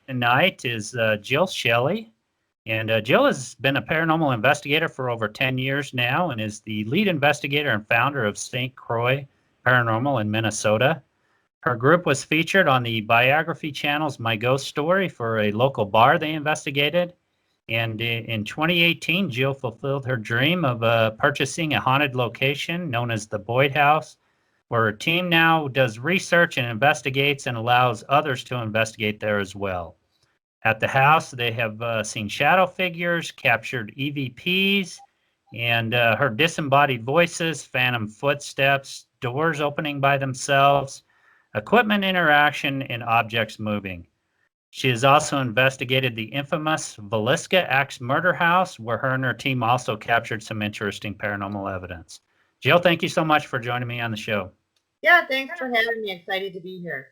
tonight is Jill Shelley. And Jill has been a paranormal investigator for over 10 years now and is the lead investigator and founder of St. Croix Paranormal in Minnesota. Her group was featured on the Biography Channel's My Ghost Story for a local bar they investigated. And in 2018, Jill fulfilled her dream of purchasing a haunted location known as the Boyd House, where her team now does research and investigates and allows others to investigate there as well. At the house, they have seen shadow figures, captured EVPs, and heard disembodied voices, phantom footsteps, doors opening by themselves, equipment interaction, and objects moving. She has also investigated the infamous Villisca Axe murder house, where her and her team also captured some interesting paranormal evidence. Jill, thank you so much for joining me on the show. Yeah, thanks for having me. Excited to be here.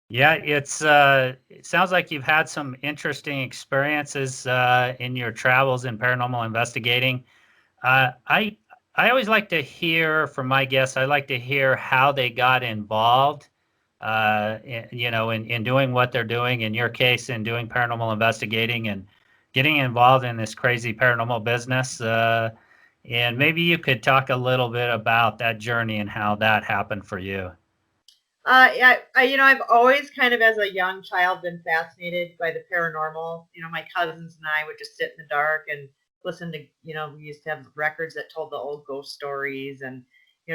Yeah, it sounds like you've had some interesting experiences in your travels in paranormal investigating. I always like to hear from my guests. I like to hear how they got involved. In doing what they're doing. In your case, in doing paranormal investigating and getting involved in this crazy paranormal business. And maybe you could talk a little bit about that journey and how that happened for you. I've always kind of as a young child been fascinated by the paranormal. My cousins and I would just sit in the dark and listen to, we used to have records that told the old ghost stories and,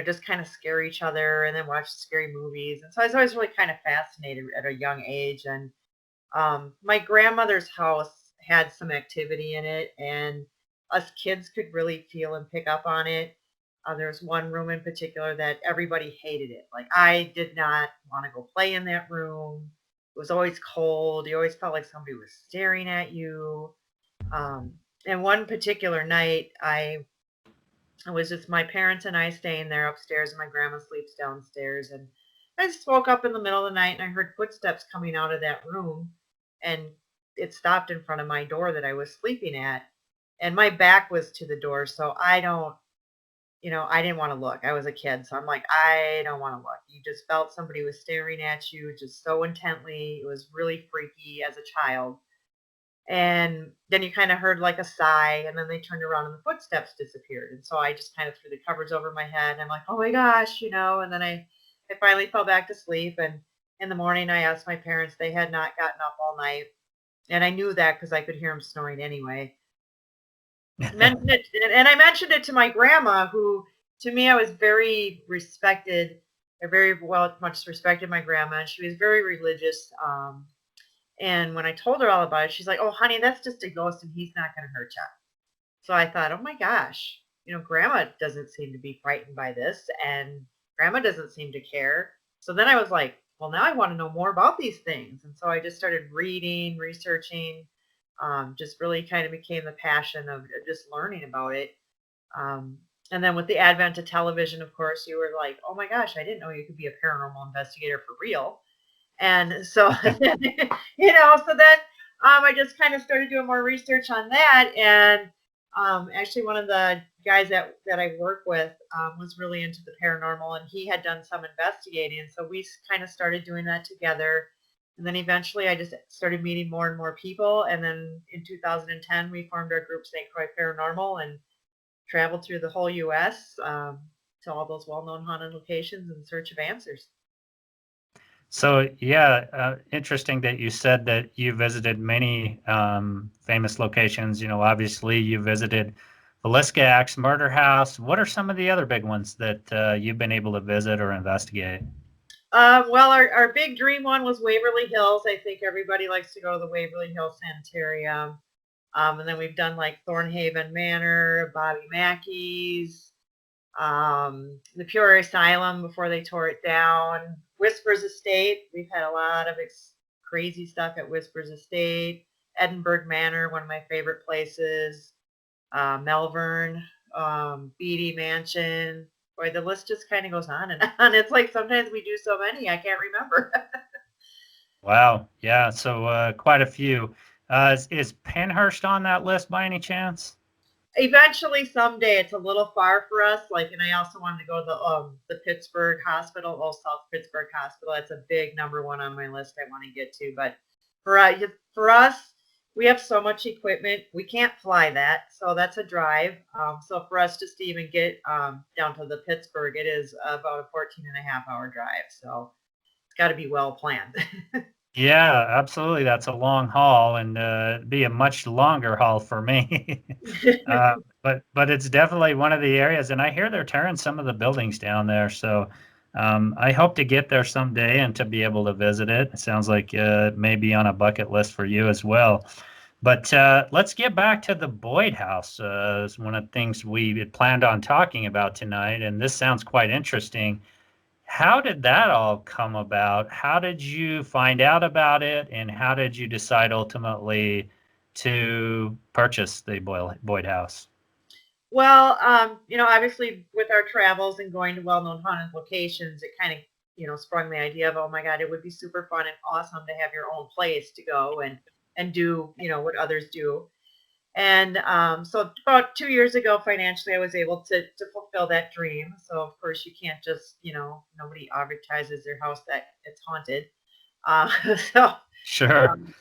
just kind of scare each other and then watch scary movies. And so I was always really kind of fascinated at a young age. And my grandmother's house had some activity in it, and us kids could really feel and pick up on it. There was one room in particular that everybody hated it. Like, I did not want to go play in that room. It was always cold. You always felt like somebody was staring at you. And one particular night, it was just my parents and I staying there upstairs, and my grandma sleeps downstairs. And I just woke up in the middle of the night and I heard footsteps coming out of that room, and it stopped in front of my door that I was sleeping at. And my back was to the door, so I didn't want to look. I was a kid, so I'm like, I don't want to look. You just felt somebody was staring at you just so intently. It was really freaky as a child. And then you kind of heard like a sigh, and then they turned around and the footsteps disappeared. And so I just kind of threw the covers over my head. And I'm like, oh my gosh, and then I finally fell back to sleep. And in the morning, I asked my parents. They had not gotten up all night. And I knew that because I could hear them snoring anyway. And I mentioned it to my grandma, who, to me, I was very respected. I very much respected my grandma. And she was very religious. And when I told her all about it, she's like, oh, honey, that's just a ghost and he's not going to hurt you. So I thought, oh my gosh, grandma doesn't seem to be frightened by this, and grandma doesn't seem to care. So then I was like, well, now I want to know more about these things. And so I just started reading, researching, just really kind of became the passion of just learning about it. And then with the advent of television, of course, you were like, oh my gosh, I didn't know you could be a paranormal investigator for real. And so, so then I just kind of started doing more research on that. And actually, one of the guys that I work with was really into the paranormal, and he had done some investigating. And so we kind of started doing that together. And then eventually I just started meeting more and more people. And then in 2010, we formed our group, St. Croix Paranormal, and traveled through the whole U.S. To all those well-known haunted locations in search of answers. So, yeah, interesting that you said that you visited many famous locations. Obviously you visited Villisca Axe Murder House. What are some of the other big ones that you've been able to visit or investigate? Well, our big dream one was Waverly Hills. I think everybody likes to go to the Waverly Hills Sanitarium. And then we've done like Thornhaven Manor, Bobby Mackey's, the Peoria Asylum before they tore it down, Whispers Estate. We've had a lot of crazy stuff at Whispers Estate, Edinburgh Manor, one of my favorite places, Melbourne, Beatty Mansion. Boy, the list just kind of goes on and on. It's like sometimes we do so many, I can't remember. Wow. Yeah. So quite a few. Is Penhurst on that list by any chance? eventually someday. It's a little far for us. Like, and I also wanted to go to the Pittsburgh Hospital, South Pittsburgh Hospital. That's a big number one on my list I want to get to. But for us, we have so much equipment, we can't fly that, so that's a drive. So for us just to even get down to the Pittsburgh, it is about a 14.5 hour drive. So it's got to be well planned. Yeah, absolutely. That's a long haul, and be a much longer haul for me. But it's definitely one of the areas, and I hear they're tearing some of the buildings down there. So I hope to get there someday and to be able to visit it. It sounds like it may be on a bucket list for you as well. But let's get back to the Boyd House. It's one of the things we had planned on talking about tonight, and this sounds quite interesting. How did that all come about? How did you find out about it, and how did you decide ultimately to purchase the Boyd House? Well, obviously with our travels and going to well-known haunted locations, it kind of, sprung the idea of, oh my God, it would be super fun and awesome to have your own place to go and do, what others do. And so about 2 years ago, financially, I was able to fulfill that dream. So of course, you can't just, nobody advertises their house that it's haunted. Uh, so Sure. um,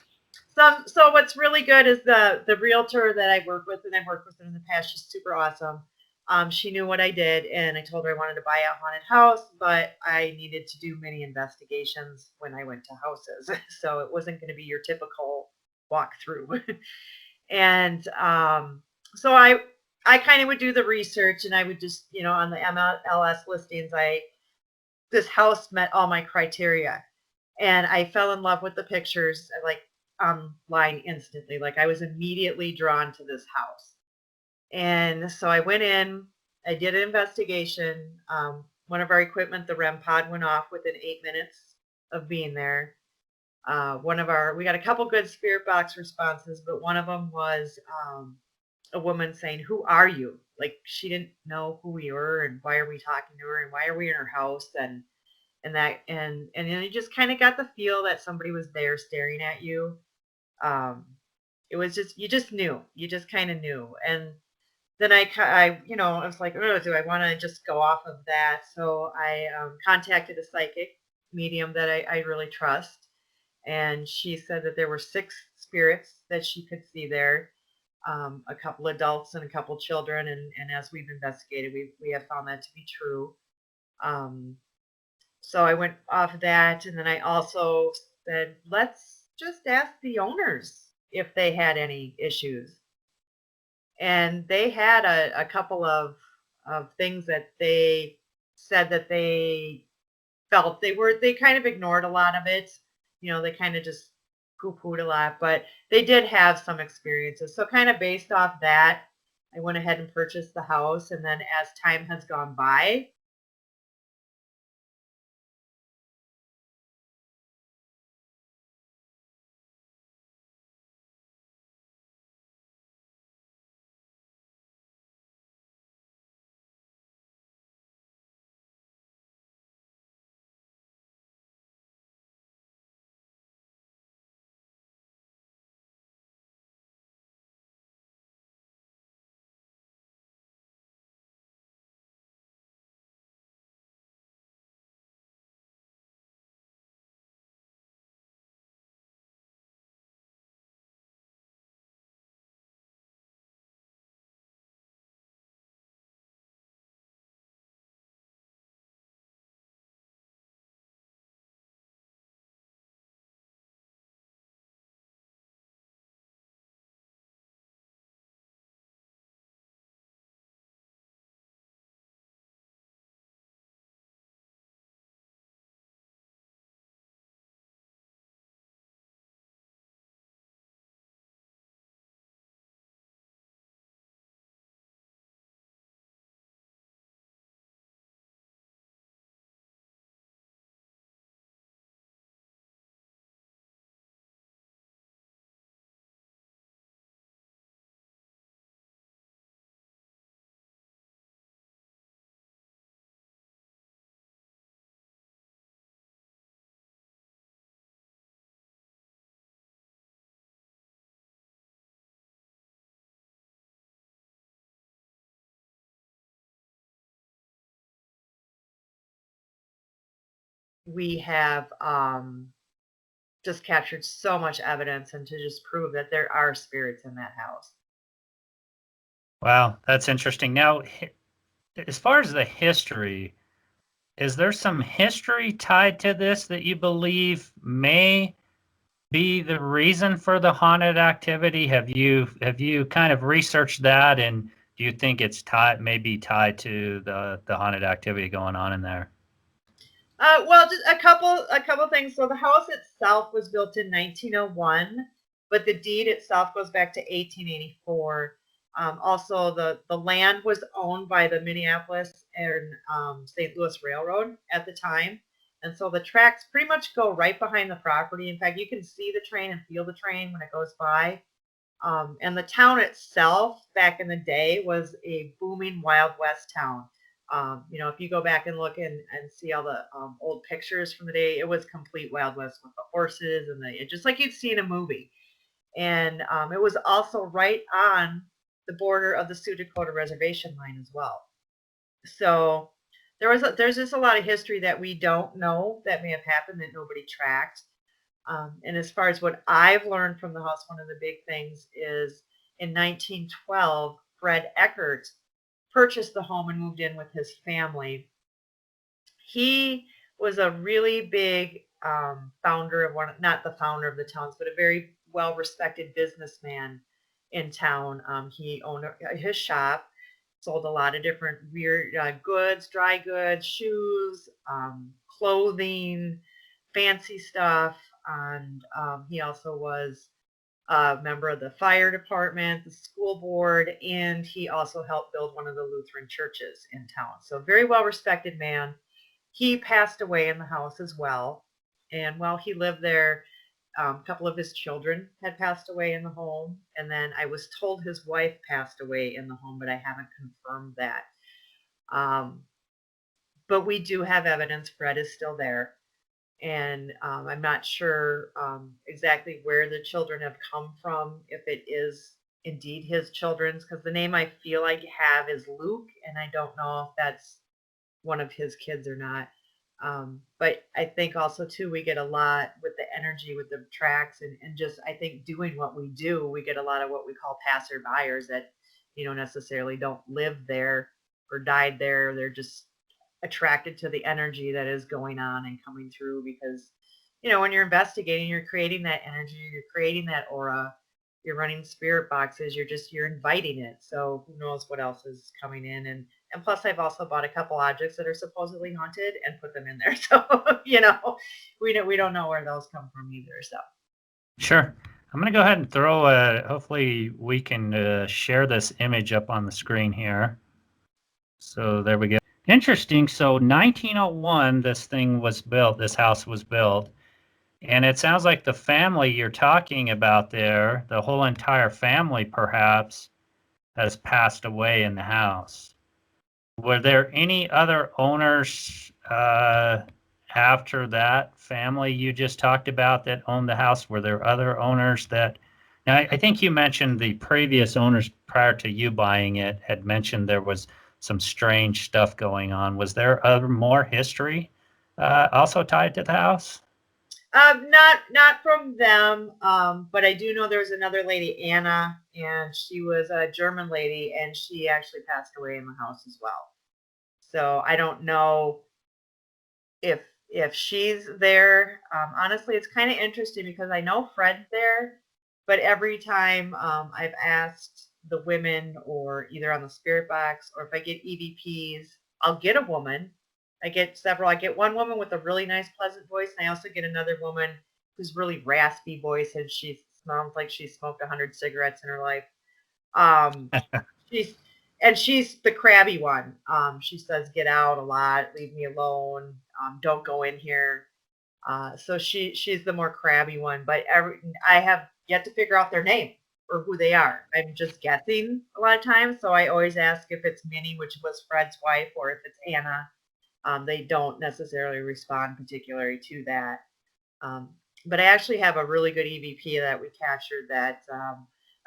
so what's really good is the realtor that I work with, and I've worked with her in the past. She's super awesome. She knew what I did, and I told her I wanted to buy a haunted house, but I needed to do many investigations when I went to houses. So it wasn't going to be your typical walkthrough. And so I kind of would do the research, and I would just, on the MLS listings, this house met all my criteria, and I fell in love with the pictures, like online instantly. Like I was immediately drawn to this house. And so I went in, I did an investigation. One of our equipment, the REM pod, went off within 8 minutes of being there. We got a couple good spirit box responses, but one of them was a woman saying, "Who are you?" Like she didn't know who we were, and why are we talking to her, and why are we in her house, and then you just kind of got the feel that somebody was there staring at you. Um, it was just, you just knew, you just kind of knew. And then I was like, oh, do I want to just go off of that? So I contacted a psychic medium that I really trust, and she said that there were 6 spirits that she could see there, a couple adults and a couple children, and as we've investigated, we have found that to be true. Um, so I went off of that, and then I also said, let's just ask the owners if they had any issues. And they had a couple of things that they said that they felt they kind of ignored a lot of it. They kind of just poo-pooed a lot, but they did have some experiences. So kind of based off that, I went ahead and purchased the house. And then as time has gone by, we have just captured so much evidence and to just prove that there are spirits in that house. Wow, that's interesting. Now, as far as the history, is there some history tied to this that you believe may be the reason for the haunted activity? Have you kind of researched that, and do you think it's maybe tied to the haunted activity going on in there? Well, just a couple things. So the house itself was built in 1901, but the deed itself goes back to 1884. Also, the land was owned by the Minneapolis and St. Louis Railroad at the time, and so the tracks pretty much go right behind the property. In fact, you can see the train and feel the train when it goes by. And the town itself, back in the day, was a booming Wild West town. If you go back and look and see all the old pictures from the day, it was complete Wild West with the horses and just like you'd see in a movie. And it was also right on the border of the Sioux Dakota reservation line as well. So there's just a lot of history that we don't know that may have happened that nobody tracked. And as far as what I've learned from the house, one of the big things is in 1912, Fred Eckert purchased the home and moved in with his family. He was a really big founder of not the founder of the towns, but a very well respected businessman in town. He owned his shop, sold a lot of different weird goods, dry goods, shoes, clothing, fancy stuff. And he also was a member of the fire department, the school board, and he also helped build one of the Lutheran churches in town. So, very well respected man. He passed away in the house as well. And while he lived there, a couple of his children had passed away in the home. And then I was told his wife passed away in the home, but I haven't confirmed that. Um, but we do have evidence Fred is still there. And I'm not sure exactly where the children have come from, if it is indeed his children's, because the name I feel like have is Luke, and I don't know if that's one of his kids or not. But I think also too we get a lot with the energy with the tracks and just I think doing what we do, we get a lot of what we call passerbyers that necessarily don't live there or died there. They're just attracted to the energy that is going on and coming through because when you're investigating, you're creating that energy, you're creating that aura, you're running spirit boxes, you're inviting it. So who knows what else is coming in. And plus I've also bought a couple objects that are supposedly haunted and put them in there. So we don't know where those come from either. So Sure. I'm going to go ahead and hopefully we can share this image up on the screen here. So there we go. Interesting. So 1901, this house was built. And it sounds like the family you're talking about there, the whole entire family perhaps, has passed away in the house. Were there any other owners after that family you just talked about that owned the house? Were there other owners that? Now, I think you mentioned the previous owners prior to you buying it had mentioned there was some strange stuff going on. Was there more history also tied to the house? not from them, but I do know there was another lady, Anna, and she was a German lady, and she actually passed away in the house as well. So I don't know if she's there. Honestly, it's kind of interesting because I know Fred's there, but every time I've asked the women, or either on the spirit box, or if I get EVPs, I'll get a woman. I get several. I get one woman with a really nice, pleasant voice, and I also get another woman who's really raspy voice, and she sounds like she smoked 100 cigarettes in her life. Um, she's she's the crabby one. She says, "Get out a lot, leave me alone, don't go in here." So she's the more crabby one. But I have yet to figure out their name or who they are. I'm just guessing a lot of times. So I always ask if it's Minnie, which was Fred's wife, or if it's Anna. They don't necessarily respond particularly to that. Um, but I actually have a really good EVP that we captured that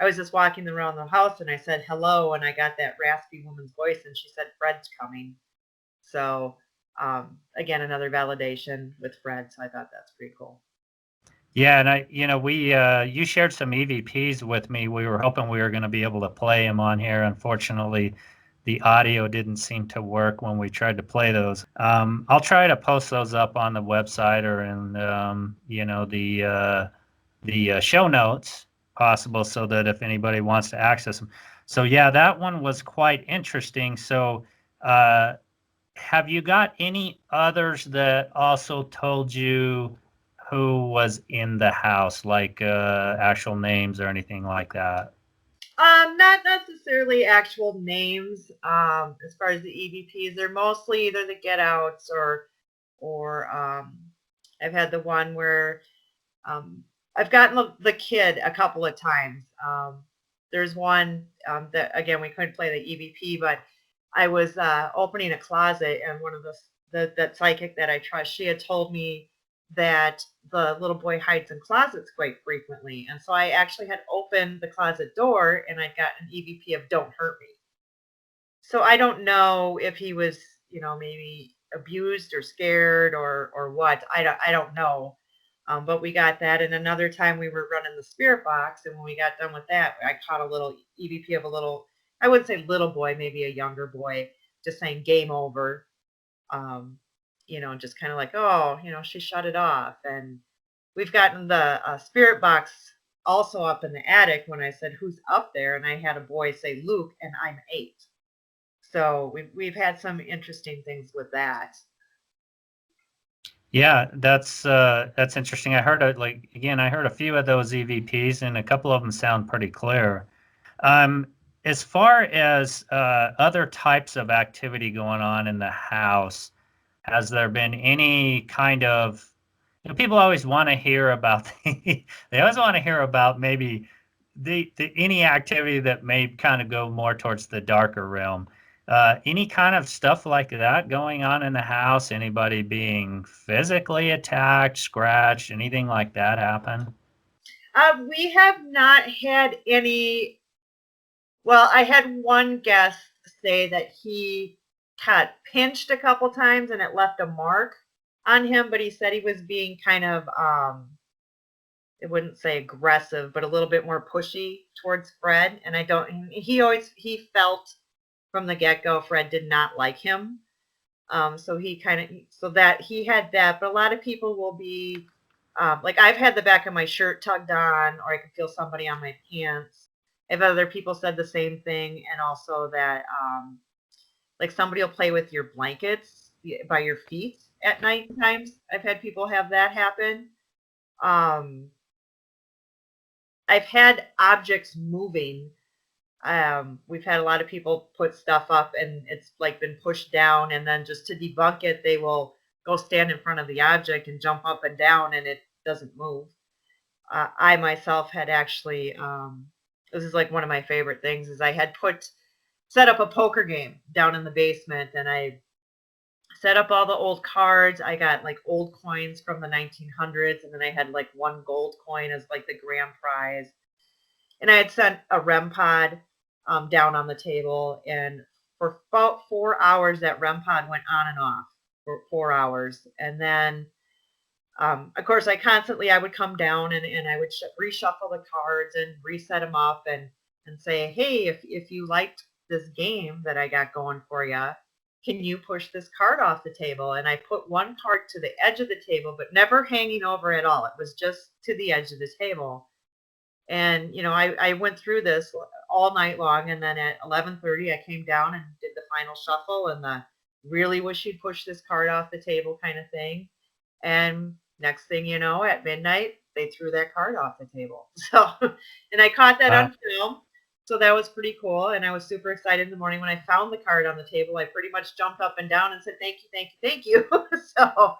I was just walking around the house and I said hello and I got that raspy woman's voice and she said Fred's coming. So again, another validation with Fred. So I thought that's pretty cool. Yeah, and you shared some EVPs with me. We were hoping we were going to be able to play them on here. Unfortunately, the audio didn't seem to work when we tried to play those. I'll try to post those up on the website or in the show notes possible, so that if anybody wants to access them. So yeah, that one was quite interesting. So have you got any others that also told you who was in the house, like actual names or anything like that? Not necessarily actual names. As far as the EVPs, they're mostly either the get outs or I've had the one where I've gotten the kid a couple of times. There's one that again we couldn't play the EVP, but I was opening a closet, and one of that psychic that I trust, she had told me that the little boy hides in closets quite frequently, and so I actually had opened the closet door, and I got an EVP of "Don't hurt me." So I don't know if he was, maybe abused or scared or what. I don't know. But we got that, and another time we were running the spirit box, and when we got done with that, I caught a little EVP of a little, I wouldn't say little boy, maybe a younger boy, just saying "game over." Um, just kind of like, oh, she shut it off, and we've gotten the spirit box also up in the attic when I said who's up there, and I had a boy say Luke, and I'm 8. So we've had some interesting things with that. Yeah, that's interesting. I heard I heard a few of those EVPs, and a couple of them sound pretty clear. Um, as far as other types of activity going on in the house, has there been any kind of, people always want to hear about they always want to hear about maybe the any activity that may kind of go more towards the darker realm. Any kind of stuff like that going on in the house? Anybody being physically attacked, scratched, anything like that happen? We have not had any. Well, I had one guest say that he got pinched a couple times and it left a mark on him, but he said he was being kind of, I wouldn't say aggressive, but a little bit more pushy towards Fred. And I don't, he felt from the get go, Fred did not like him. So that he had that, but a lot of people will be, like I've had the back of my shirt tugged on, or I can feel somebody on my pants. If other people said the same thing, and also that, like somebody will play with your blankets by your feet at night times. I've had people have that happen. Um, I've had objects moving. We've had a lot of people put stuff up and it's like been pushed down, and then just to debunk it, they will go stand in front of the object and jump up and down, and it doesn't move. I myself had actually, this is like one of my favorite things, is I had set up a poker game down in the basement, and I set up all the old cards. I got like old coins from the 1900s, and then I had like one gold coin as like the grand prize. And I had sent a REM pod down on the table, and for about 4 hours, that REM pod went on and off for 4 hours. And then, of course, I would come down and I would reshuffle the cards and reset them up and say, hey, if you liked this game that I got going for you, can you push this card off the table? And I put one card to the edge of the table, but never hanging over at all. It was just to the edge of the table. And, I went through this all night long. And then at 11:30, I came down and did the final shuffle and the really wish you'd push this card off the table kind of thing. And next thing you know, at midnight, they threw that card off the table. So, and I caught that Wow. on film. So that was pretty cool. And I was super excited in the morning when I found the card on the table. I pretty much jumped up and down and said, thank you, thank you, thank you. So,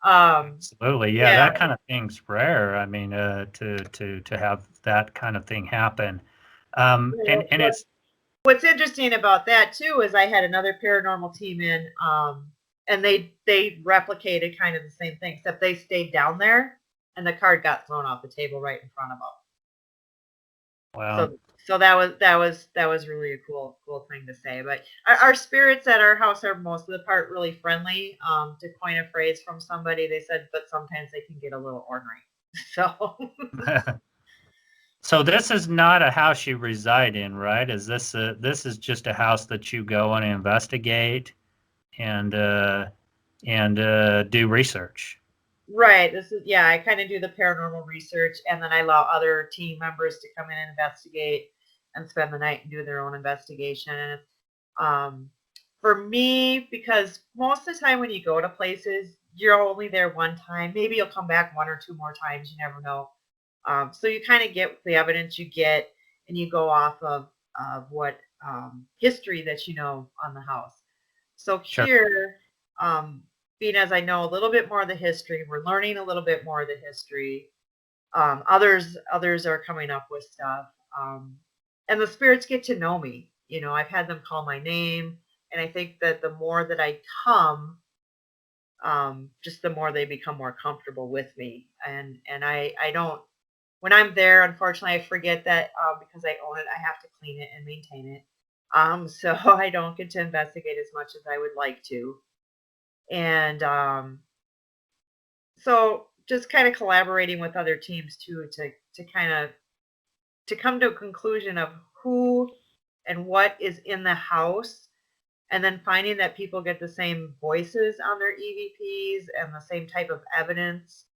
Absolutely. Yeah, yeah. that kind of thing's rare. I mean, to have that kind of thing happen. And it's What's interesting about that too is I had another paranormal team in, and they replicated kind of the same thing, except they stayed down there, and the card got thrown off the table right in front of them. Wow. So that was really a cool thing to say. But our spirits at our house are most of the part really friendly. To coin a phrase from somebody, they said, but sometimes they can get a little ornery. So So this is not a house you reside in, right? This is just a house that you go and investigate and do research. right, this is yeah. I kind of do the paranormal research, and then I allow other team members to come in and investigate and spend the night and do their own investigation. And Um, for me, because most of the time when you go to places, you're only there one time. Maybe you'll come back one or two more times. You never know. So you kind of get the evidence you get, and you go off of what history that you know on the house. So Sure. here, um, being as I know a little bit more of the history, we're learning a little bit more of the history. Others are coming up with stuff, and the spirits get to know me. I've had them call my name, and I think that the more that I come, just the more they become more comfortable with me. And I don't when I'm there, unfortunately, I forget that because I own it, I have to clean it and maintain it. So I don't get to investigate as much as I would like to, and so just kind of collaborating with other teams too to kind of to come to a conclusion of who and what is in the house, and then finding that people get the same voices on their EVPs and the same type of evidence.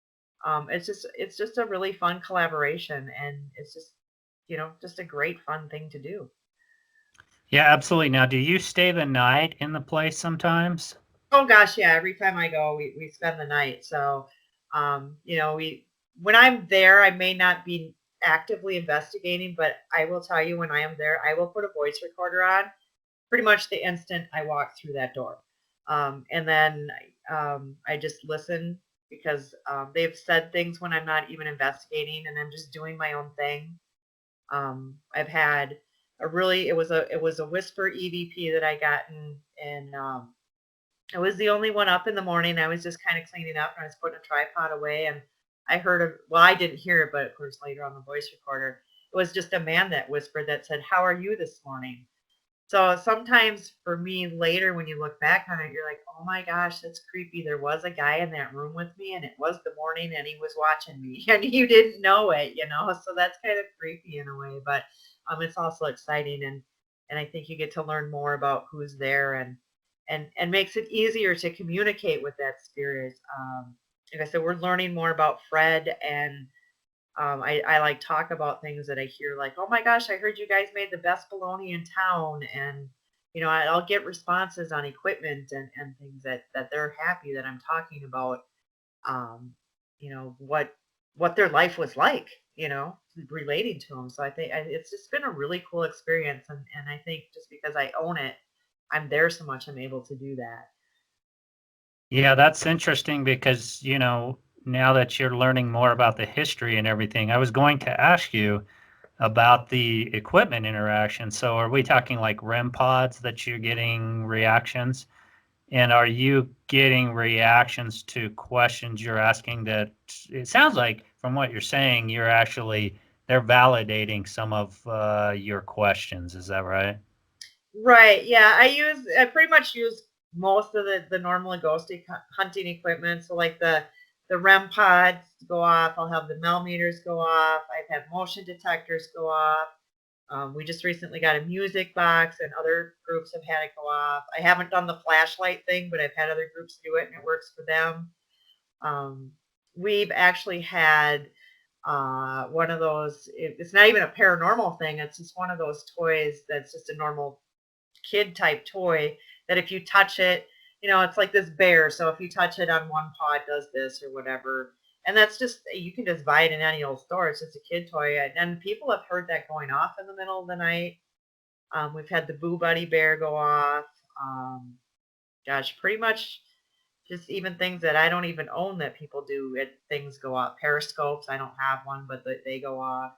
It's just a really fun collaboration, and it's just a great fun thing to do. Yeah, absolutely. Now, do you stay the night in the place sometimes? Oh gosh, yeah. Every time I go, we spend the night. So, we when I'm there, I may not be actively investigating, but I will tell you when I am there, I will put a voice recorder on pretty much the instant I walk through that door. And then I just listen because they've said things when I'm not even investigating and I'm just doing my own thing. I've had it was a whisper EVP that I got and I was the only one up in the morning. I was just kind of cleaning up and I was putting a tripod away and I heard well, I didn't hear it, but of course later on the voice recorder, it was just a man that whispered that said, "How are you this morning?" So sometimes for me later when you look back on it, you're like, "Oh my gosh, that's creepy. There was a guy in that room with me and it was the morning and he was watching me and you didn't know it. So that's kind of creepy in a way, but it's also exciting and I think you get to learn more about who's there and makes it easier to communicate with that spirit. Like I said, we're learning more about Fred and I like talk about things that I hear, like, "Oh my gosh, I heard you guys made the best bologna in town," and I'll get responses on equipment and things that they're happy that I'm talking about. Um, what their life was like, relating to them. So I think it's just been a really cool experience, and I think just because I own it, I'm there so much, I'm able to do that. Yeah, that's interesting because, now that you're learning more about the history and everything, I was going to ask you about the equipment interaction. So are we talking like REM pods that you're getting reactions? And are you getting reactions to questions you're asking that it sounds like from what you're saying, they're validating some of your questions. Is that right? Right. Yeah. I pretty much use most of the normal ghosty hunting equipment. So like the REM pods go off. I'll have the millimeters go off. I've had motion detectors go off. We just recently got a music box, and other groups have had it go off. I haven't done the flashlight thing, but I've had other groups do it, and it works for them. Um, we've actually had one of those. It's not even a paranormal thing. It's just one of those toys that's just a normal kid type toy that if you touch it, it's like this bear. So if you touch it on one paw, it does this or whatever. And that's just, you can just buy it in any old store. It's just a kid toy. And people have heard that going off in the middle of the night. We've had the Boo Buddy bear go off. Um, Gosh, pretty much just even things that I don't even own that people do. Things go off. Periscopes, I don't have one, but they go off.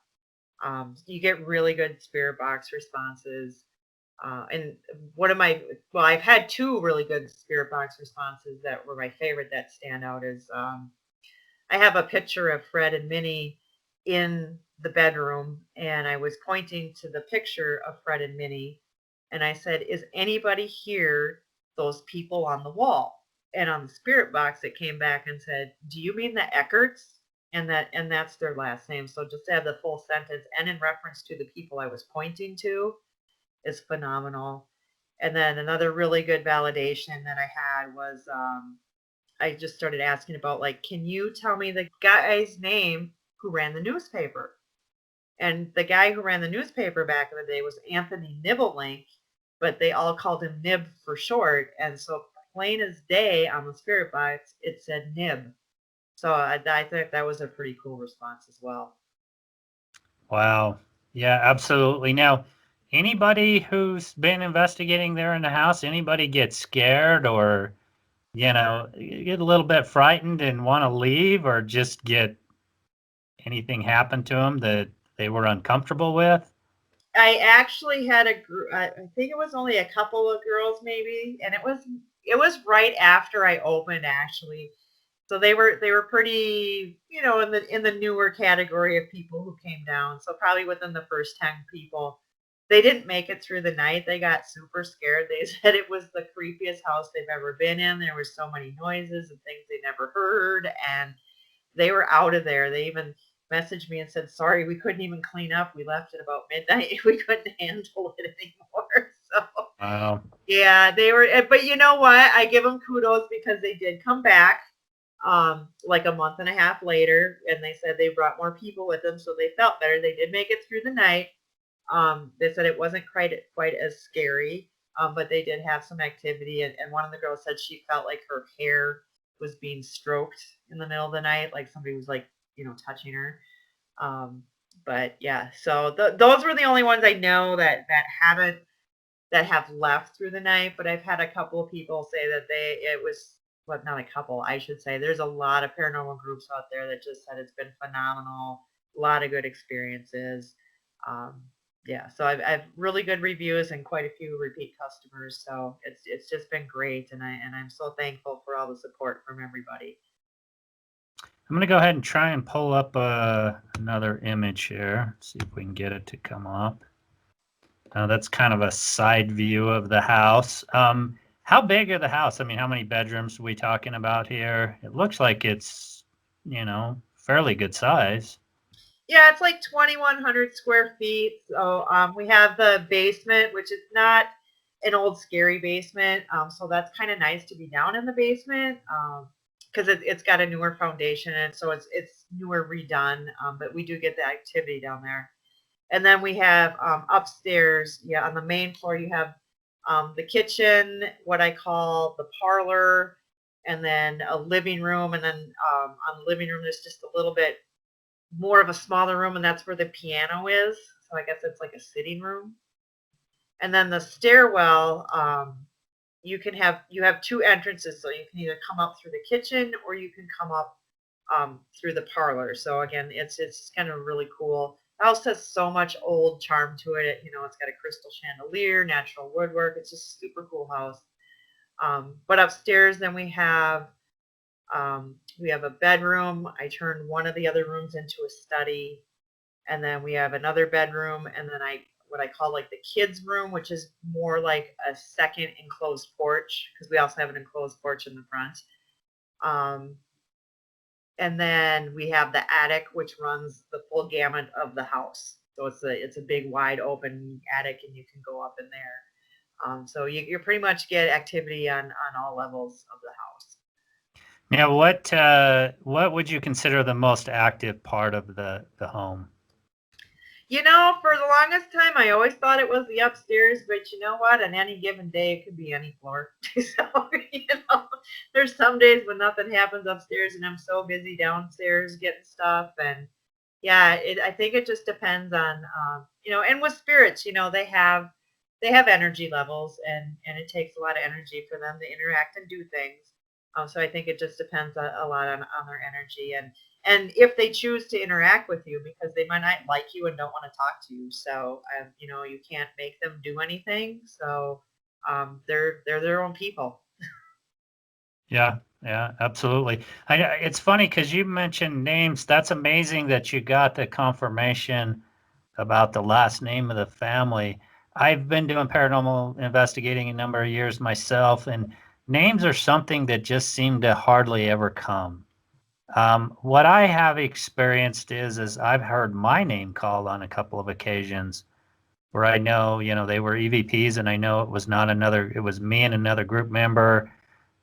You get really good spirit box responses. And one of my, well, I've had two really good spirit box responses that were my favorite that stand out is I have a picture of Fred and Minnie in the bedroom, and I was pointing to the picture of Fred and Minnie, and I said, "Is anybody here those people on the wall?" And on the spirit box, it came back and said, "Do you mean the Eckerts?" And that's their last name. So just to have the full sentence and in reference to the people I was pointing to is phenomenal. And then another really good validation that I had was I just started asking about, like, can you tell me the guy's name who ran the newspaper? And the guy who ran the newspaper back in the day was Anthony Nibblelink, but they all called him Nib for short. And so plain as day on the spirit box, it said Nib. So I think that was a pretty cool response as well. Wow. Yeah, absolutely. Now, anybody who's been investigating there in the house, anybody get scared or, get a little bit frightened and want to leave, or just get anything happen to them that they were uncomfortable with? I actually had a group. I think it was only a couple of girls, maybe, and it was right after I opened, actually. So they were pretty, in the newer category of people who came down. So probably within the first 10 people, they didn't make it through the night. They got super scared. They said it was the creepiest house they've ever been in. There were so many noises and things they never heard, and they were out of there. They even messaged me and said, "Sorry, we couldn't even clean up. We left at about midnight. We couldn't handle it anymore." So Wow. yeah, they were. But you know what? I give them kudos because they did come back, like a month and a half later, and they said they brought more people with them, so they felt better. They did make it through the night. They said it wasn't quite as scary, but they did have some activity. And one of the girls said she felt like her hair was being stroked in the middle of the night, like somebody was, like, touching her. Um, but yeah, so those were the only ones I know that have left through the night. But I've had a couple of people say that it was, well, not a couple, I should say. There's a lot of paranormal groups out there that just said it's been phenomenal. A lot of good experiences. Um, yeah, so I've really good reviews and quite a few repeat customers. So it's just been great, and I'm so thankful for all the support from everybody. I'm going to go ahead and try and pull up another image here. See if we can get it to come up. That's kind of a side view of the house. How big are the house? I mean, how many bedrooms are we talking about here? It looks like it's, fairly good size. Yeah, it's like 2,100 square feet. So we have the basement, which is not an old scary basement. So that's kind of nice to be down in the basement, because it's got a newer foundation, and so it's newer redone. But we do get the activity down there. And then we have upstairs, yeah, on the main floor, you have the kitchen, what I call the parlor, and then a living room. And then on the living room, there's just a little bit more of a smaller room, and that's where the piano is. So I guess it's like a sitting room. And then the stairwell, you have two entrances, so you can either come up through the kitchen or you can come up through the parlor. So again, it's kind of really cool. The house has so much old charm to it. It's got a crystal chandelier, natural woodwork. It's just a super cool house. But upstairs, then we have a bedroom. I turned one of the other rooms into a study, and then we have another bedroom, and then what I call like the kids' room, which is more like a second enclosed porch, because we also have an enclosed porch in the front. Um, and then we have the attic, which runs the full gamut of the house. So it's a big wide open attic, and you can go up in there. So you pretty much get activity on all levels of the house. Now, what would you consider the most active part of the home? For the longest time, I always thought it was the upstairs, but you know what? On any given day, it could be any floor. So, there's some days when nothing happens upstairs, and I'm so busy downstairs getting stuff. And yeah, I think it just depends on, and with spirits, they have energy levels, and it takes a lot of energy for them to interact and do things. So I think it just depends a lot on their energy, and if they choose to interact with you, because they might not like you and don't want to talk to you. So you can't make them do anything. So they're their own people. Yeah, Yeah, absolutely. It's funny because you mentioned names. That's amazing that you got the confirmation about the last name of the family. I've been doing paranormal investigating a number of years myself, and names are something that just seem to hardly ever come. What I have experienced is I've heard my name called on a couple of occasions where I know, they were EVPs, and I know it was not another, it was me and another group member.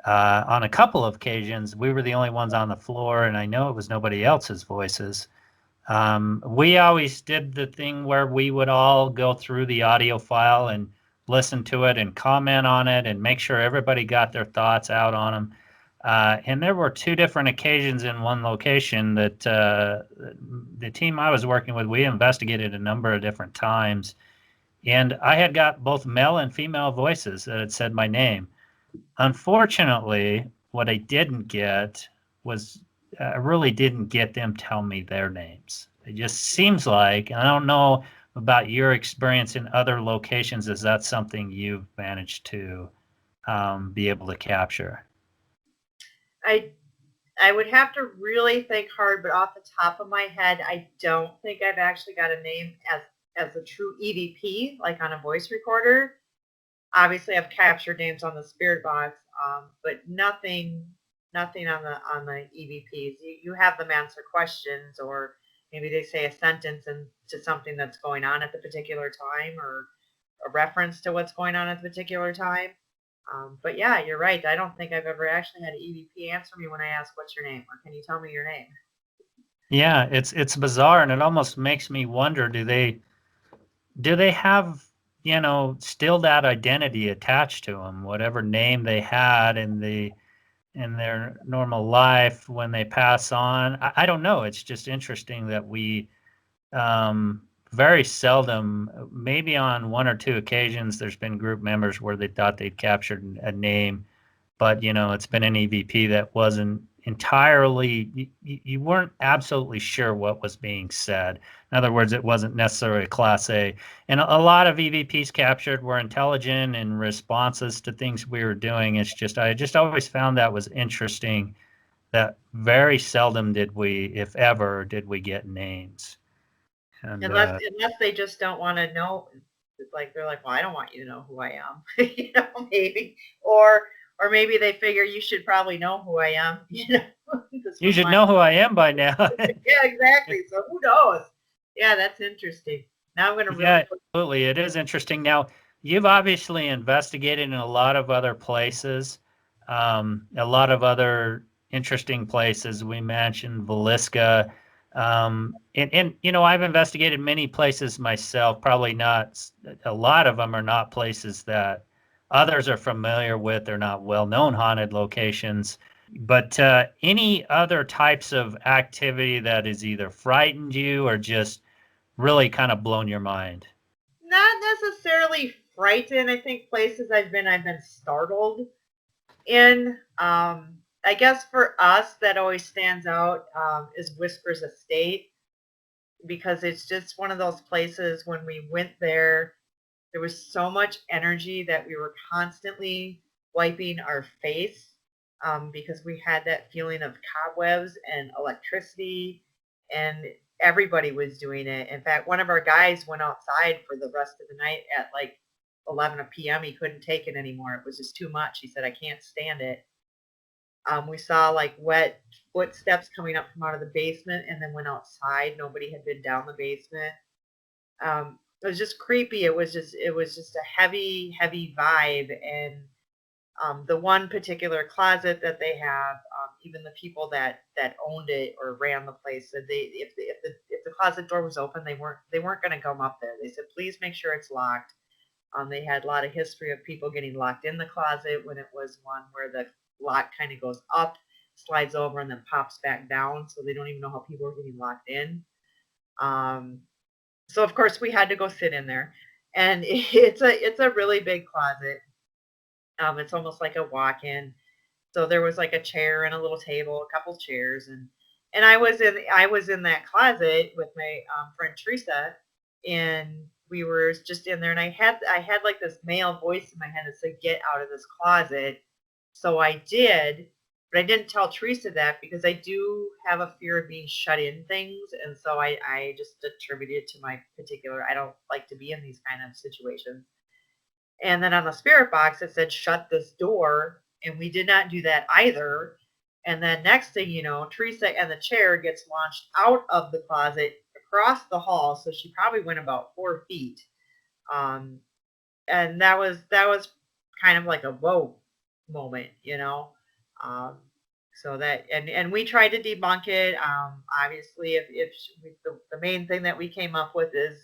On a couple of occasions, we were the only ones on the floor, and I know it was nobody else's voices. We always did the thing where we would all go through the audio file and listen to it and comment on it and make sure everybody got their thoughts out on them. And there were two different occasions in one location that the team I was working with, we investigated a number of different times. And I had got both male and female voices that had said my name. Unfortunately, what I didn't get was I really didn't get them tell me their names. It just seems like, and I don't know about your experience in other locations, is that something you've managed to be able to capture? I I would have to really think hard, but off the top of my head, I don't think I've actually got a name as a true EVP, like on a voice recorder. Obviously, I've captured names on the spirit box, but nothing on the EVPs. You have them answer questions, or maybe they say a sentence and to something that's going on at the particular time, or a reference to what's going on at the particular time. But yeah, you're right. I don't think I've ever actually had an EVP answer me when I ask, "What's your name?" or "Can you tell me your name?" Yeah, it's bizarre, and it almost makes me wonder: do they have still that identity attached to them, whatever name they had in their normal life when they pass on? I don't know. It's just interesting that we um, very seldom, maybe on one or two occasions, there's been group members where they thought they'd captured a name, but it's been an EVP that wasn't entirely, you weren't absolutely sure what was being said. In other words, it wasn't necessarily a class A. And a lot of EVPs captured were intelligent and responses to things we were doing. It's just, I just always found that was interesting that very seldom did we, if ever, did we get names. And Unless they just don't want to know. It's like they're like, "Well, I don't want you to know who I am," maybe, or maybe they figure you should probably know who I am. This you was should my know who I am by now. yeah, exactly. So who knows? Yeah, that's interesting. Now I'm gonna really Yeah, absolutely. It is interesting. Now, you've obviously investigated in a lot of other places, a lot of other interesting places. We mentioned Villisca. And I've investigated many places myself, probably not, a lot of them are not places that others are familiar with. They're not well-known haunted locations. But any other types of activity that has either frightened you or just really kind of blown your mind? not necessarily frightened. I think places I've been startled in. I guess for us, that always stands out is Whispers Estate because it's just one of those places when we went there, there was so much energy that we were constantly wiping our face because we had that feeling of cobwebs and electricity, and everybody was doing it. In fact, one of our guys went outside for the rest of the night at like 11 p.m. He couldn't take it anymore. It was just too much. He said, "I can't stand it." We saw like wet footsteps coming up from out of the basement and then went outside. Nobody had been down the basement. It was just creepy. It was just a heavy vibe. And the one particular closet that they have, even the people that owned it or ran the place said they if the closet door was open, they weren't going to come up there. They said please make sure it's locked. They had a lot of history of people getting locked in the closet when it was one where the lock kind of goes up, slides over, and then pops back down. So they don't even know how people are getting locked in. Um, so of course we had to go sit in there, and it's a really big closet. It's almost like a walk-in. So there was like a chair and a little table, a couple chairs, and I was in that closet with my friend Teresa, and we were just in there, and I had like this male voice in my head that said, "Get out of this closet." So I did, But I didn't tell Teresa that because I do have a fear of being shut in things. And so I just attributed it to my particular, I don't like to be in these kind of situations. And then on the spirit box, it said, shut this door. And we did not do that either. And then next thing you know, Teresa and the chair gets launched out of the closet across the hall. So she probably went about 4 feet. And that was kind of like a whoa moment, you know. Um, so that and we tried to debunk it. Obviously, if the main thing that we came up with is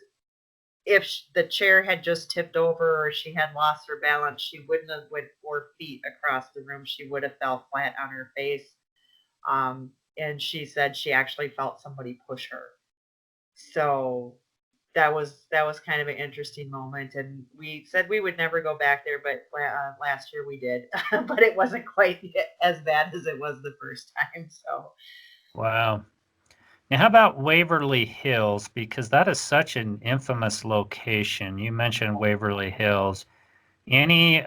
if the chair had just tipped over or she had lost her balance, she wouldn't have went 4 feet across the room. She would have fell flat on her face. And she said she actually felt somebody push her. So that was kind of an interesting moment, and we said we would never go back there, but last year we did. But it wasn't quite as bad as it was the first time. So Wow. Now, how about Waverly Hills? Because that is such an infamous location. You mentioned Waverly Hills. Any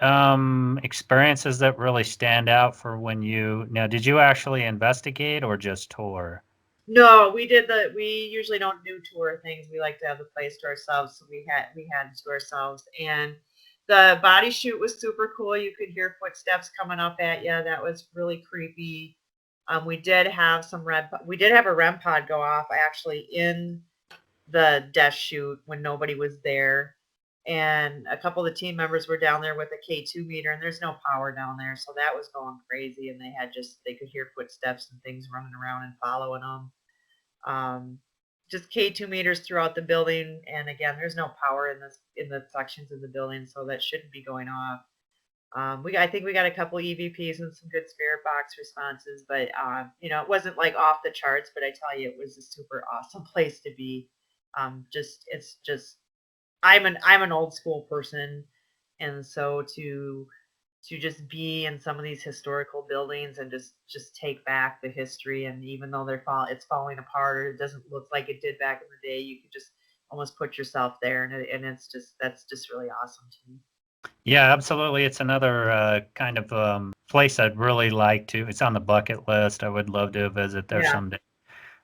experiences that really stand out for when you now? Did you actually investigate or just tour? no, we usually don't do tour things. We like to have the place to ourselves, so we had it to ourselves. And the body shoot was super cool. You could hear footsteps coming up at you. That was really creepy. We did have we did have a REM pod go off actually in the death shoot when nobody was there. And a couple of the team members were down there with a K2 meter, and there's no power down there, so that was going crazy. And they could hear footsteps and things running around and following them. Just K2 meters throughout the building, and again, there's no power in the sections of the building, so that shouldn't be going off. I think we got a couple EVPs and some good spirit box responses, but it wasn't like off the charts. But I tell you, it was a super awesome place to be. It's just I'm an old school person, and so to just be in some of these historical buildings and just take back the history, and even though it's falling apart or it doesn't look like it did back in the day, you could just almost put yourself there, and that's just really awesome to me. Yeah, absolutely. It's another kind of place I'd really like to. It's on the bucket list. I would love to visit there Yeah. someday.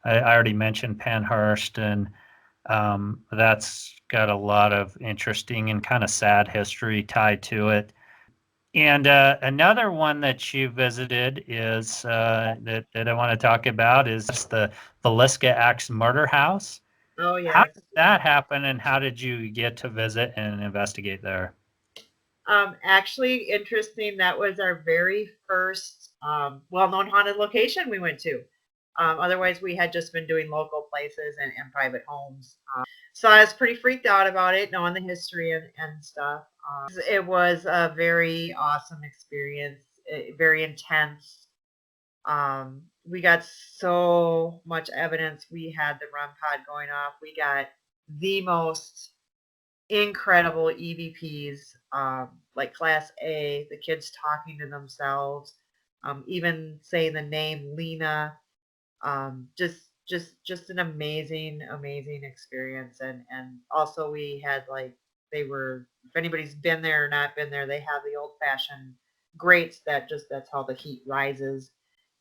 I already mentioned Penhurst, and that's got a lot of interesting and kind of sad history tied to it. And another one that you visited is that I want to talk about is the Villisca Axe Murder House. Oh How yes. did that happen, and how did you get to visit and investigate there? Actually, interesting. That was our very first well-known haunted location we went to. Otherwise, we had just been doing local places and private homes. So I was pretty freaked out about it, knowing the history and stuff. It was a very awesome experience, very intense. We got so much evidence. We had the REM pod going off. We got the most incredible EVPs, like Class A, the kids talking to themselves, even saying the name Lena. Just an amazing experience. And also we had if anybody's been there or not been there, they have the old fashioned grates that's how the heat rises,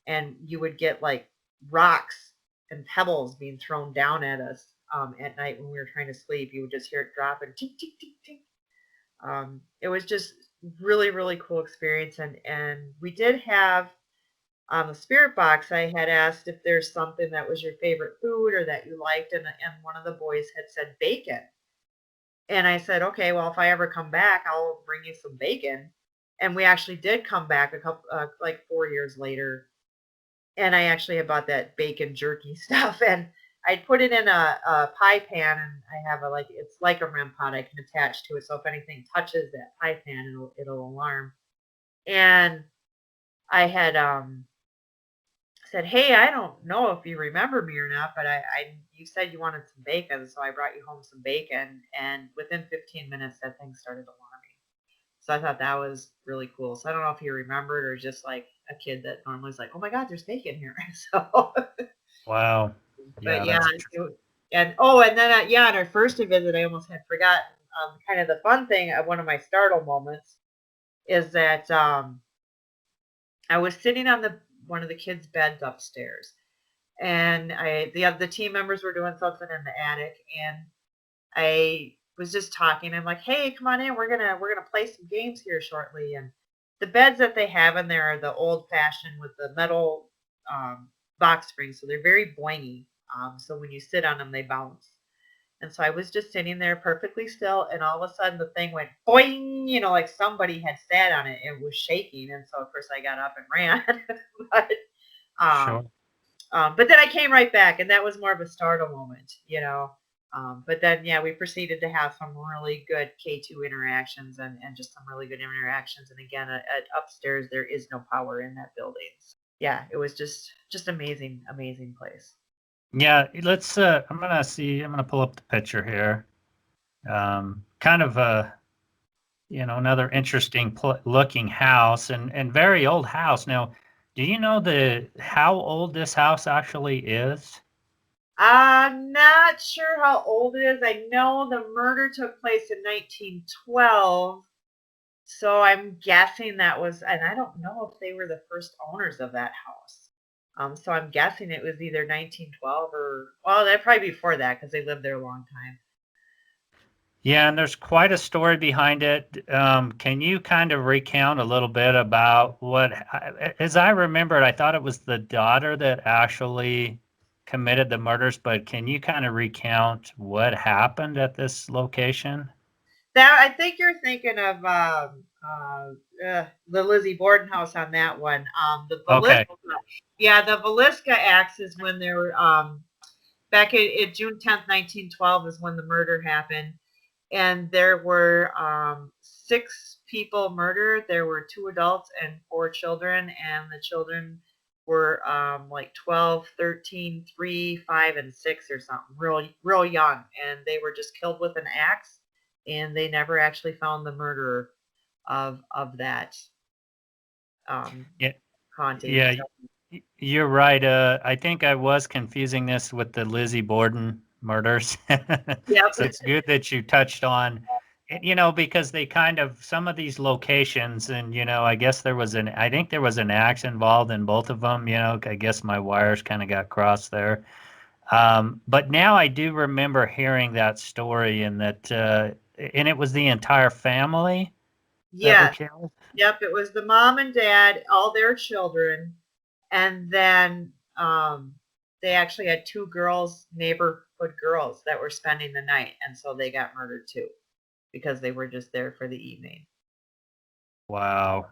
and you would get like rocks and pebbles being thrown down at us at night when we were trying to sleep. You would just hear it dropping, tink, tink, tink, tink. It was just really cool experience. And we did have on the spirit box, I had asked if there's something that was your favorite food or that you liked, and one of the boys had said bacon. And I said, okay, well, if I ever come back, I'll bring you some bacon. And we actually did come back a couple, like 4 years later, and I actually had bought that bacon jerky stuff, and I'd put it in a pie pan, and I have it's like a REM pod I can attach to it, so if anything touches that pie pan, it'll alarm. And I had said, hey, I don't know if you remember me or not, but you said you wanted some bacon, so I brought you home some bacon, and within 15 minutes that thing started alarming. So I thought that was really cool. So I don't know if you remembered or just like a kid that normally is like, oh my God, there's bacon here. So, Wow. but Yeah, yeah, that's and then on our first visit, I almost had forgotten. Kind of the fun thing, one of my startle moments is that I was sitting on the one of the kids' beds upstairs, and the team members were doing something in the attic, and I was just talking. I'm like, hey, come on in. We're gonna play some games here shortly. And the beds that they have in there are the old fashioned with the metal box springs, so they're very boingy. So when you sit on them, they bounce. And so I was just sitting there perfectly still, and all of a sudden the thing went boing, like somebody had sat on it. It was shaking, and so of course I got up and ran. but um, Sure. but then I came right back, and that was more of a startle moment. But then, yeah, we proceeded to have some really good K2 interactions and just some really good interactions. And again, at upstairs, there is no power in that building. So, yeah, it was just amazing, amazing place. Yeah, let's. I'm gonna pull up the picture here. Kind of another interesting looking house and very old house. Now, do you know how old this house actually is? I'm not sure how old it is. I know the murder took place in 1912. So I'm guessing that was, and I don't know if they were the first owners of that house. So I'm guessing it was either 1912 or, well, that probably before that because they lived there a long time. Yeah, and there's quite a story behind it. Can you kind of recount a little bit about as I remembered, I thought it was the daughter that actually committed the murders, but can you kind of recount what happened at this location? That I think you're thinking of the Lizzie Borden house on that one. The Velisca, Okay. yeah, the Velisca acts is when they were back in June 10th, 1912 is when the murder happened. And there were 6 people murdered. There were 2 adults and 4 children, and the children were like 12, 13, 3, 5, and 6 or something, real young, and they were just killed with an axe, and they never actually found the murderer of that Yeah, haunting. yeah, you're right. I think I was confusing this with the Lizzie Borden murders. Yep. So it's good that you touched on, because they kind of some of these locations, and I guess I think there was an axe involved in both of them. I guess my wires kind of got crossed there. But now I do remember hearing that story, and it was the entire family that were Yeah. killed. Yep. It was the mom and dad, all their children, and then they actually had 2 girls, neighborhood girls, that were spending the night, and so they got murdered too because they were just there for the evening. Wow.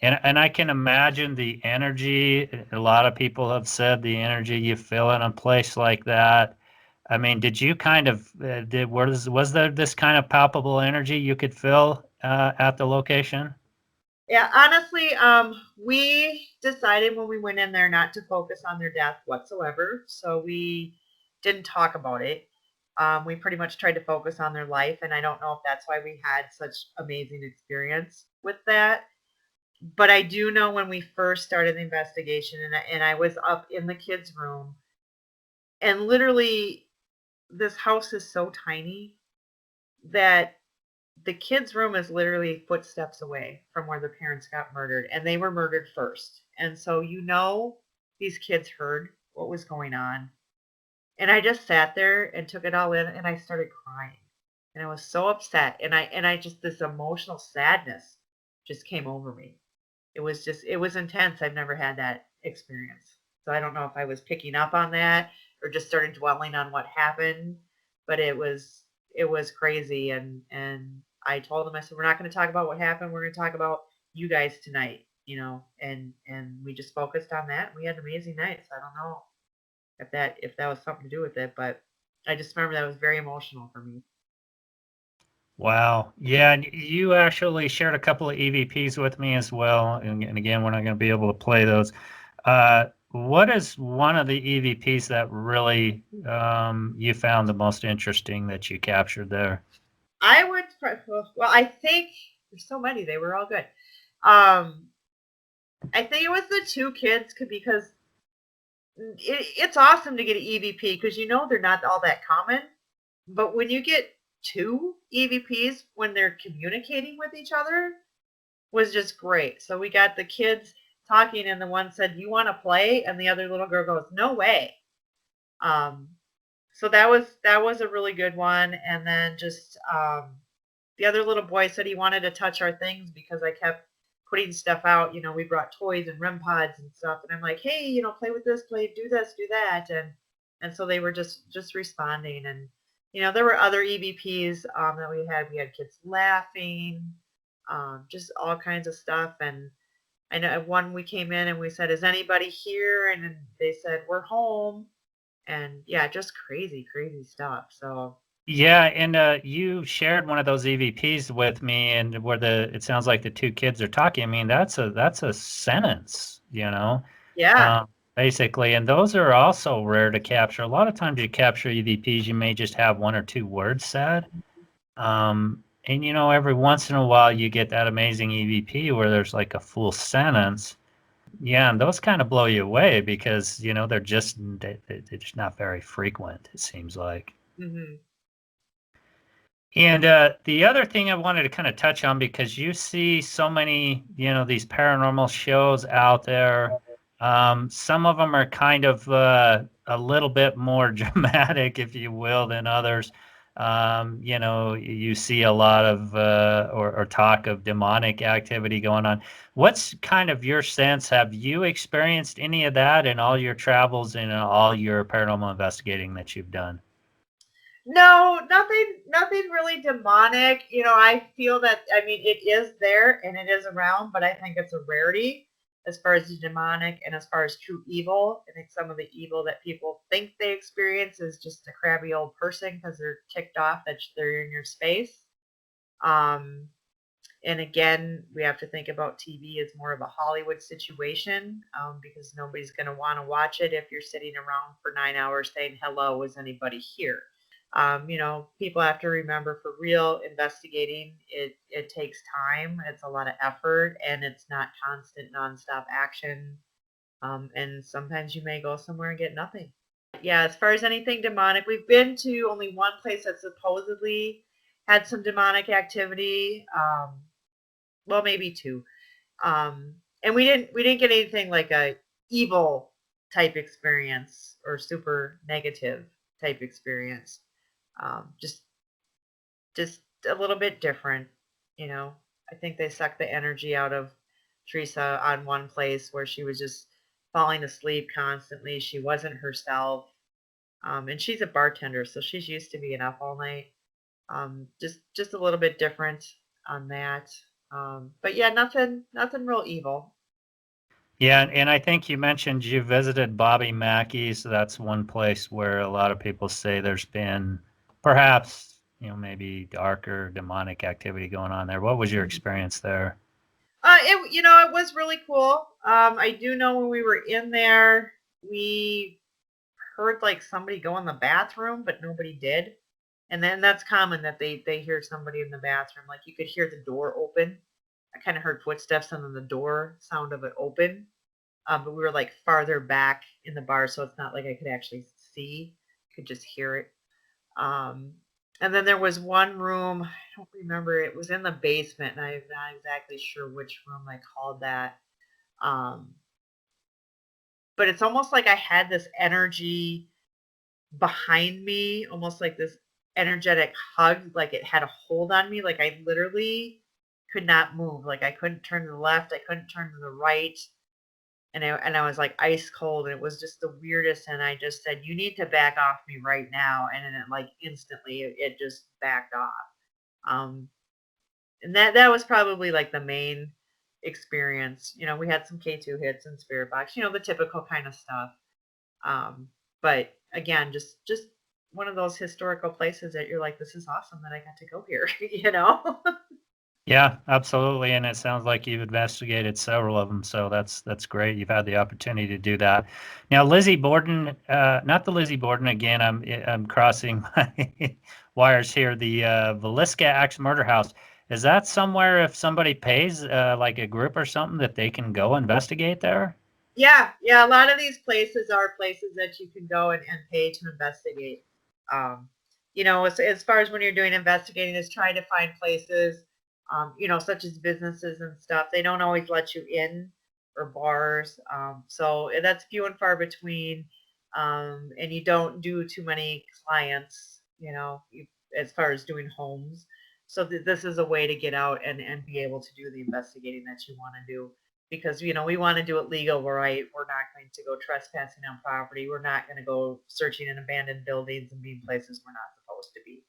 And I can imagine the energy. A lot of people have said the energy you feel in a place like that. I mean, did you kind of was there this kind of palpable energy you could feel at the location? Yeah, honestly, we decided when we went in there not to focus on their death whatsoever, so we didn't talk about it. We pretty much tried to focus on their life, and I don't know if that's why we had such amazing experience with that. But I do know when we first started the investigation, and I was up in the kids' room, and literally this house is so tiny that the kids' room is literally footsteps away from where the parents got murdered, and they were murdered first. And so, these kids heard what was going on. And I just sat there and took it all in, and I started crying. And I was so upset, and I just this emotional sadness just came over me. It was intense. I've never had that experience. So I don't know if I was picking up on that or just started dwelling on what happened, but it was crazy. And I told them, I said, we're not going to talk about what happened. We're going to talk about you guys tonight. And we just focused on that. We had amazing nights. I don't know if that was something to do with it, but I just remember that was very emotional for me. Wow. Yeah, and you actually shared a couple of EVPs with me as well. And again, we're not going to be able to play those. What is one of the EVPs that really you found the most interesting that you captured there? I would, well, I think there's so many. They were all good. Um, I think it was the 2 kids because it's awesome to get an EVP because they're not all that common. But when you get 2 EVPs when they're communicating with each other was just great. So we got the kids. talking, and the one said, "You want to play?" And the other little girl goes, "No way." So that was a really good one. And then just the other little boy said he wanted to touch our things because I kept putting stuff out. We brought toys and REM pods and stuff, and I'm like, "Hey, play with this, do this, do that," and so they were just responding. And there were other EVPs that we had. We had kids laughing, just all kinds of stuff. And I know one, we came in and we said, "Is anybody here?" And then they said, "We're home." And yeah, just crazy, crazy stuff. So Yeah, and you shared one of those EVPs with me, and where it sounds like the two kids are talking. I mean, that's a sentence, yeah. basically. And those are also rare to capture. A lot of times you capture EVPs, you may just have one or two words said. And every once in a while you get that amazing EVP where there's like a full sentence. Yeah, and those kind of blow you away because they're just not very frequent, it seems like. hmm And the other thing I wanted to kind of touch on, because you see so many, these paranormal shows out there. Some of them are kind of a little bit more dramatic, if you will, than others. You see a lot of or talk of demonic activity going on. What's kind of your sense? Have you experienced any of that in all your travels and all your paranormal investigating that you've done? No, nothing really demonic. I feel that, I mean, it is there and it is around, but I think it's a rarity as far as the demonic and as far as true evil. I think some of the evil that people think they experience is just a crabby old person because they're ticked off that they're in your space. Um, and again, we have to think about TV as more of a Hollywood situation, because nobody's going to want to watch it if you're sitting around for 9 hours saying, "Hello, is anybody here?" People have to remember, for real investigating, it takes time, it's a lot of effort, and it's not constant nonstop action. And sometimes you may go somewhere and get nothing. Yeah, as far as anything demonic, we've been to only one place that supposedly had some demonic activity. Well, maybe two. And we didn't get anything like a evil type experience or super negative type experience. Just a little bit different, you know. I think they sucked the energy out of Teresa on one place where she was just falling asleep constantly. She wasn't herself. And she's a bartender, so she's used to being up all night. Just a little bit different on that. But yeah, nothing real evil. Yeah, and I think you mentioned you visited Bobby Mackey's. So that's one place where a lot of people say there's been perhaps, maybe darker demonic activity going on there. What was your experience there? It was really cool. I do know when we were in there, we heard like somebody go in the bathroom, but nobody did. And then that's common that they hear somebody in the bathroom. Like you could hear the door open. I kind of heard footsteps and then the door sound of it open. But we were like farther back in the bar, so it's not like I could actually see. I could just hear it. Um, and then there was one room, I don't remember, it was in the basement, and I'm not exactly sure which room I called that. Um, but it's almost like I had this energy behind me, almost like this energetic hug, like it had a hold on me. Like I literally could not move. Like I couldn't turn to the left, I couldn't turn to the right. And I was like ice cold, and it was just the weirdest. And I just said, "You need to back off me right now." And then it, like instantly, it just backed off. Um, and that was probably like the main experience. We had some K2 hits and spirit box, the typical kind of stuff. But again, just one of those historical places that you're like, "This is awesome that I got to go here." Yeah, absolutely. And it sounds like you've investigated several of them, so that's great. You've had the opportunity to do that. Now, Lizzie Borden, not the Lizzie Borden again. I'm crossing my wires here. The Villisca Axe Murder House. Is that somewhere if somebody pays like a group or something that they can go investigate there? Yeah. A lot of these places are places that you can go and pay to investigate. Um, as far as when you're doing investigating, is trying to find places, such as businesses and stuff. They don't always let you in or bars. So that's few and far between. And you don't do too many clients, as far as doing homes. So this is a way to get out and be able to do the investigating that you want to do. Because, we want to do it legal, right? We're not going to go trespassing on property. We're not going to go searching in abandoned buildings and being places we're not supposed to be.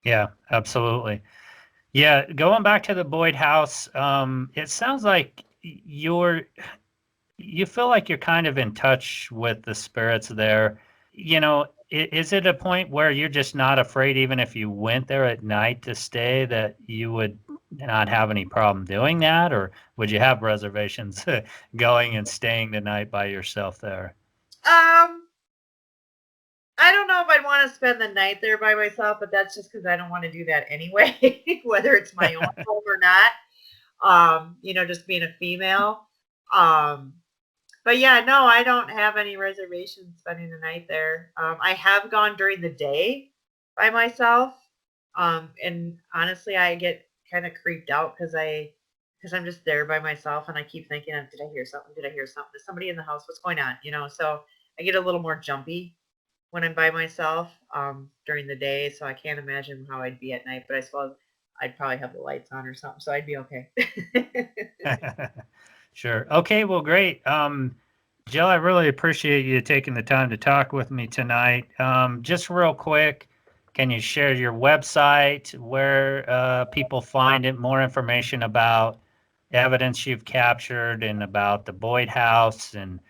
Yeah, absolutely. Yeah, going back to the Boyd house, it sounds like you feel like you're kind of in touch with the spirits there. Is it a point where you're just not afraid, even if you went there at night to stay, that you would not have any problem doing that? Or would you have reservations going and staying the night by yourself there? Um, I don't know if I'd want to spend the night there by myself, but that's just because I don't want to do that anyway, whether it's my own home or not. Just being a female. Um, but yeah, no, I don't have any reservations spending the night there. I have gone during the day by myself. And honestly, I get kind of creeped out because I'm just there by myself and I keep thinking, did I hear something? Did I hear something? Is somebody in the house? What's going on? So I get a little more jumpy when I'm by myself during the day. So I can't imagine how I'd be at night, but I suppose I'd probably have the lights on or something. So I'd be okay. Sure. Okay, well, great. Jill, I really appreciate you taking the time to talk with me tonight. Just real quick, can you share your website, where people find it, more information about evidence you've captured and about the Boyd house, and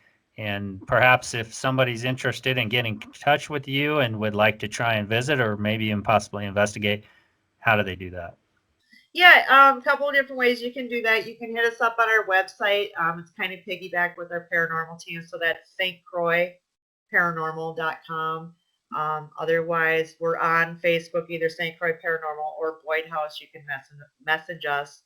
perhaps if somebody's interested in getting in touch with you and would like to try and visit or maybe even possibly investigate, how do they do that? Yeah, a couple of different ways you can do that. You can hit us up on our website. It's kind of piggyback with our paranormal team. So that's stcroixparanormal.com. Otherwise, we're on Facebook, either St. Croix Paranormal or Boyd House. You can message us,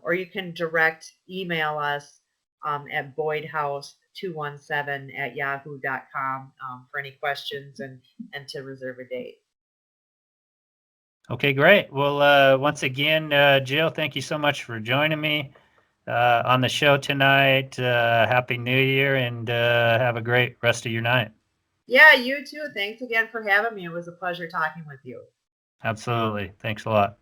or you can direct email us at boydhouse217@yahoo.com for any questions and to reserve a date. Okay, great. Well, once again, Jill, thank you so much for joining me on the show tonight. Happy New Year, and have a great rest of your night. Yeah, you too. Thanks again for having me. It was a pleasure talking with you. Absolutely. Thanks a lot.